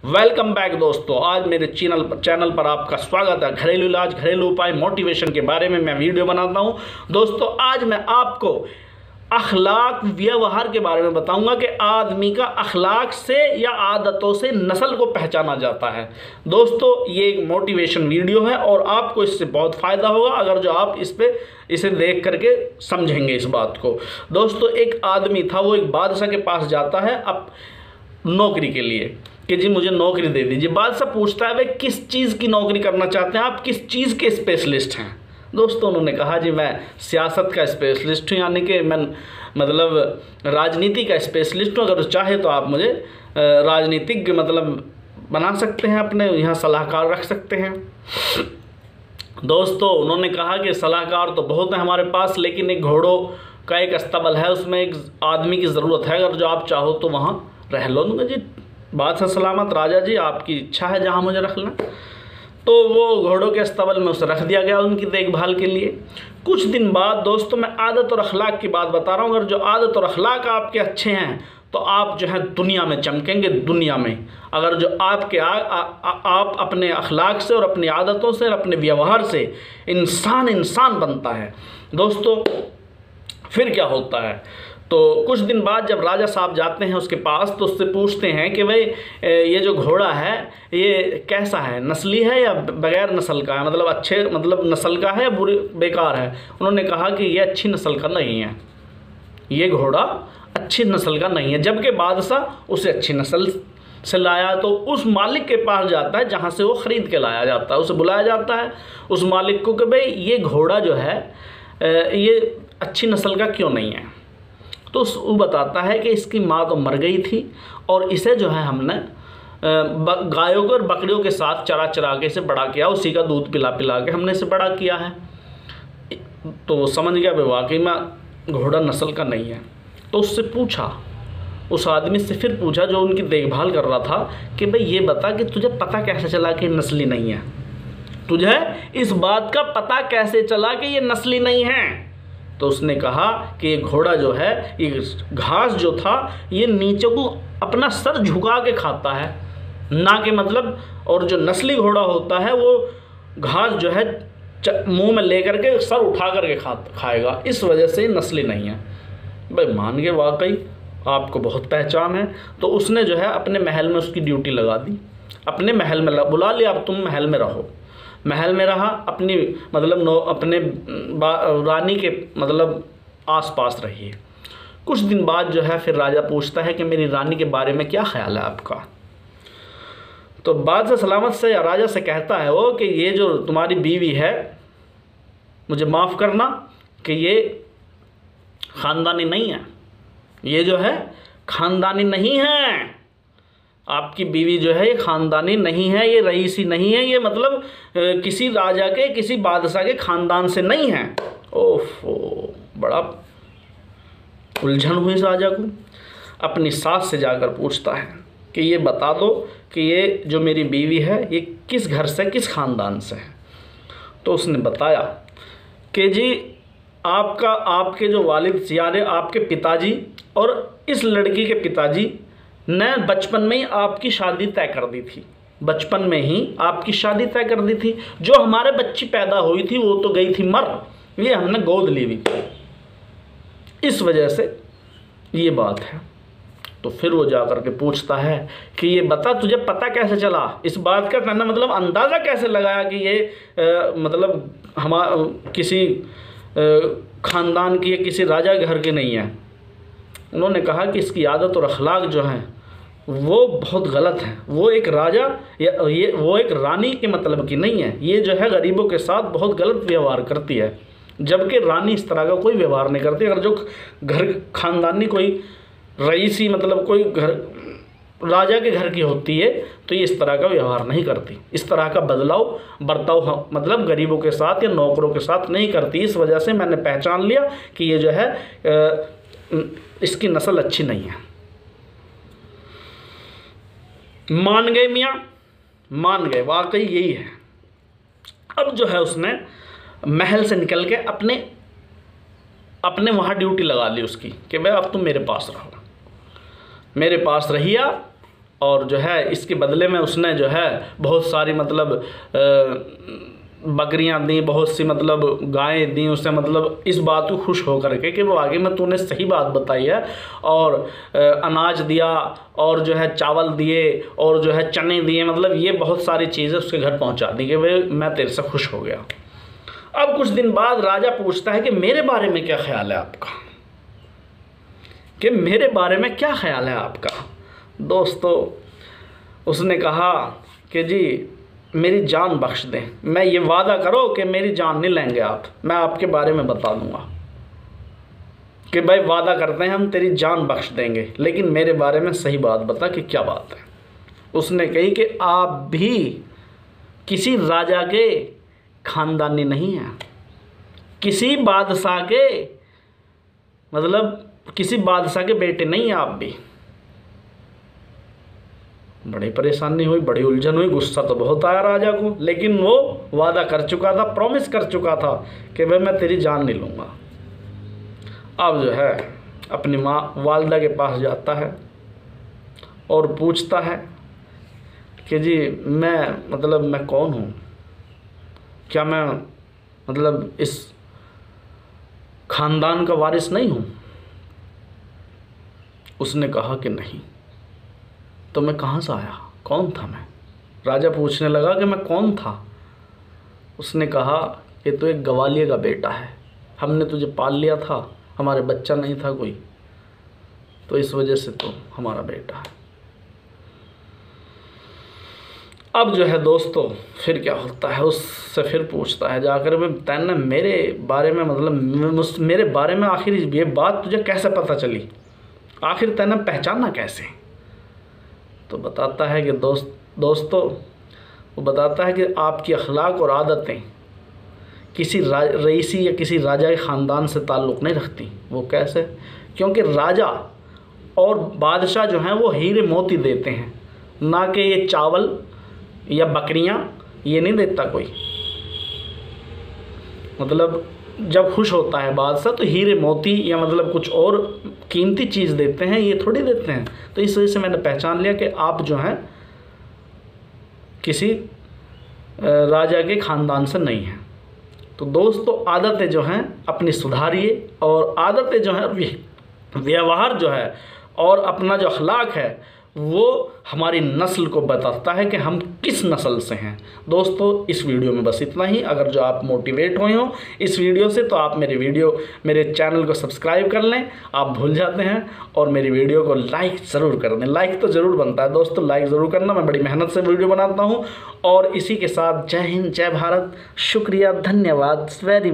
Welcome back दोस्तों। आज मेरे चैनल पर आपका स्वागत है। घरेलू इलाज, घरेलू उपाय, मोटिवेशन के बारे में मैं वीडियो बनाता हूं। दोस्तों आज मैं आपको अखलाक, व्यवहार के बारे में बताऊंगा कि आदमी का अखलाक से या आदतों से नस्ल को पहचाना जाता है। दोस्तों ये एक मोटिवेशन वीडियो है और आपको इससे बहुत फ़ायदा होगा अगर जो आप इसे देख करके समझेंगे इस बात को। दोस्तों एक आदमी था, वो एक बादशाह के पास जाता है अब नौकरी के लिए कि जी मुझे नौकरी दे दीजिए। बादशाह पूछता है भाई किस चीज़ की नौकरी करना चाहते हैं आप, किस चीज़ के स्पेशलिस्ट हैं। दोस्तों उन्होंने कहा जी मैं सियासत का स्पेशलिस्ट हूँ, यानी कि मैं मतलब राजनीति का स्पेशलिस्ट हूँ। अगर चाहे तो आप मुझे राजनीतिज्ञ मतलब बना सकते हैं, अपने यहाँ सलाहकार रख सकते हैं। दोस्तों उन्होंने कहा कि सलाहकार तो बहुत है हमारे पास, लेकिन एक घोड़ों का एक अस्तबल है, उसमें एक आदमी की ज़रूरत है, अगर जो आप चाहो तो वहाँ रह लो। उन्होंने जी बात है सलामत राजा जी, आपकी इच्छा है जहाँ मुझे रखना। तो वो घोड़ों के अस्तबल में उसे रख दिया गया उनकी देखभाल के लिए। कुछ दिन बाद दोस्तों मैं आदत और अखलाक की बात बता रहा हूँ। अगर जो आदत और अखलाक आपके अच्छे हैं तो आप जो है दुनिया में चमकेंगे, दुनिया में। अगर जो आप अपने अखलाक से और अपनी आदतों से और अपने व्यवहार से इंसान बनता है। दोस्तों फिर क्या होता है, तो कुछ दिन बाद जब राजा साहब जाते हैं उसके पास तो उससे पूछते हैं कि भाई ये जो घोड़ा है ये कैसा है, नस्ली है या बगैर नस्ल का है, मतलब अच्छे मतलब नस्ल का है या बुरी बेकार है। उन्होंने कहा कि ये अच्छी नस्ल का नहीं है, ये घोड़ा अच्छी नस्ल का नहीं है। जबकि बादशाह उसे अच्छी नस्ल से लाया तो उस मालिक के पास जाता है जहाँ से वो ख़रीद के लाया जाता है। उसे बुलाया जाता है उस मालिक को कि भाई ये घोड़ा जो है ये अच्छी नस्ल का क्यों नहीं है। तो वो बताता है कि इसकी माँ तो मर गई थी और इसे जो है हमने गायों और बकरियों के साथ चरा के इसे बड़ा किया, उसी का दूध पिला के हमने इसे बड़ा किया है। तो वो समझ गया भाई वाकई में घोड़ा नस्ल का नहीं है। तो उससे पूछा, उस आदमी से फिर पूछा जो उनकी देखभाल कर रहा था कि भाई ये बता कि तुझे पता कैसे चला कि नस्ली नहीं है, तुझे इस बात का पता कैसे चला कि ये नस्ली नहीं है। तो उसने कहा कि ये घोड़ा जो है ये घास जो था ये नीचे को अपना सर झुका के खाता है, ना कि मतलब, और जो नस्ली घोड़ा होता है वो घास जो है मुंह में लेकर के सर उठा करके खाएगा, इस वजह से नस्ली नहीं है। भाई मान के वाकई आपको बहुत पहचान है। तो उसने जो है अपने महल में उसकी ड्यूटी लगा दी, अपने महल में बुला लिया, अब तुम महल में रहो। महल में रहा, अपनी मतलब अपने रानी के मतलब आसपास रहिए। कुछ दिन बाद जो है फिर राजा पूछता है कि मेरी रानी के बारे में क्या ख्याल है आपका। तो बादशाह सलामत से राजा से कहता है वो कि ये जो तुम्हारी बीवी है, मुझे माफ़ करना कि ये ख़ानदानी नहीं है, ये जो है ख़ानदानी नहीं है, आपकी बीवी जो है ये ख़ानदानी नहीं है, ये रईसी नहीं है, ये मतलब किसी राजा के किसी बादशाह के ख़ानदान से नहीं है। ओफो, बड़ा उलझन हुई इस राजा को। अपनी सास से जाकर पूछता है कि ये बता दो कि ये जो मेरी बीवी है ये किस घर से, किस ख़ानदान से है। तो उसने बताया कि जी आपके जो वालिद यानी आपके पिताजी और इस लड़की के पिताजी ने बचपन में ही आपकी शादी तय कर दी थी, बचपन में ही आपकी शादी तय कर दी थी। जो हमारे बच्ची पैदा हुई थी वो तो गई थी मर, ये हमने गोद ली हुई थी, इस वजह से ये बात है। तो फिर वो जा कर के पूछता है कि ये बता तुझे पता कैसे चला इस बात का, कहना मतलब अंदाज़ा कैसे लगाया कि ये मतलब किसी ख़ानदान की या किसी राजा के घर के नहीं है। उन्होंने कहा कि इसकी आदत और अखलाक जो हैं वो बहुत गलत है, वो एक राजा या वो एक रानी के मतलब की नहीं है, ये जो है गरीबों के साथ बहुत गलत व्यवहार करती है, जबकि रानी इस तरह का कोई व्यवहार नहीं करती। अगर जो घर ख़ानदानी कोई रईसी मतलब कोई घर राजा के घर की होती है तो ये इस तरह का व्यवहार नहीं करती, इस तरह का बर्ताव मतलब गरीबों के साथ या नौकरों के साथ नहीं करती। इस वजह से मैंने पहचान लिया कि ये जो है इसकी नस्ल अच्छी नहीं है। मान गए मियाँ, मान गए, वाकई यही है। अब जो है उसने महल से निकल के अपने वहाँ ड्यूटी लगा ली उसकी कि भाई अब तुम मेरे पास रहो, मेरे पास रहिए और जो है इसके बदले में उसने जो है बहुत सारी मतलब बकरियां दी, बहुत सी मतलब गायें दी उसे, मतलब इस बात को खुश होकर के कि वो आगे में तूने सही बात बताई है, और अनाज दिया और जो है चावल दिए और जो है चने दिए, मतलब ये बहुत सारी चीज़ें उसके घर पहुंचा दी कि भाई मैं तेरे से खुश हो गया। अब कुछ दिन बाद राजा पूछता है कि मेरे बारे में क्या ख्याल है आपका, कि मेरे बारे में क्या ख्याल है आपका। दोस्तों उसने कहा कि जी मेरी जान बख्श दें, मैं ये वादा करो कि मेरी जान नहीं लेंगे आप, मैं आपके बारे में बता दूंगा कि भाई वादा करते हैं हम तेरी जान बख्श देंगे, लेकिन मेरे बारे में सही बात बता कि क्या बात है। उसने कही कि आप भी किसी राजा के खानदानी नहीं हैं, किसी बादशाह के मतलब किसी बादशाह के बेटे नहीं हैं आप भी। बड़ी परेशानी हुई, बड़ी उलझन हुई, गुस्सा तो बहुत आया राजा को, लेकिन वो वादा कर चुका था, प्रॉमिस कर चुका था कि भाई मैं तेरी जान नहीं लूँगा। अब जो है अपनी माँ वालिदा के पास जाता है और पूछता है कि जी मैं कौन हूँ, क्या मैं मतलब इस खानदान का वारिस नहीं हूँ। उसने कहा कि नहीं। तो मैं कहाँ से आया, कौन था मैं। राजा पूछने लगा कि मैं कौन था। उसने कहा कि तू एक गवालिये का बेटा है, हमने तुझे पाल लिया था, हमारे बच्चा नहीं था कोई, तो इस वजह से तो हमारा बेटा है। अब जो है दोस्तों फिर क्या होता है, उससे फिर पूछता है जाकर मैं तैने मेरे बारे में मतलब मेरे बारे में आखिर ये बात तुझे कैसे पता चली, आखिर तैने पहचाना कैसे। तो बताता है कि दोस्तों वो बताता है कि आपकी अखलाक और आदतें किसी रईसी या किसी राजा के ख़ानदान से ताल्लुक़ नहीं रखती। वो कैसे, क्योंकि राजा और बादशाह जो हैं वो हीरे मोती देते हैं, ना कि ये चावल या बकरियां, ये नहीं देता कोई। मतलब जब खुश होता है बादशाह तो हीरे मोती या मतलब कुछ और कीमती चीज़ देते हैं, ये थोड़ी देते हैं। तो इस वजह से मैंने पहचान लिया कि आप जो हैं किसी राजा के ख़ानदान से नहीं हैं। तो दोस्तों आदतें जो हैं अपनी सुधारिए, और आदतें जो हैं व्यवहार जो है और अपना जो अखलाक है वो हमारी नस्ल को बताता है कि हम किस नस्ल से हैं। दोस्तों इस वीडियो में बस इतना ही। अगर जो आप मोटिवेट हुए हो इस वीडियो से तो आप मेरे चैनल को सब्सक्राइब कर लें, आप भूल जाते हैं, और मेरी वीडियो को लाइक ज़रूर कर दें। लाइक तो ज़रूर बनता है दोस्तों, लाइक ज़रूर करना, मैं बड़ी मेहनत से वीडियो बनाता हूँ। और इसी के साथ जय हिंद, जय भारत, शुक्रिया, धन्यवाद, वेरी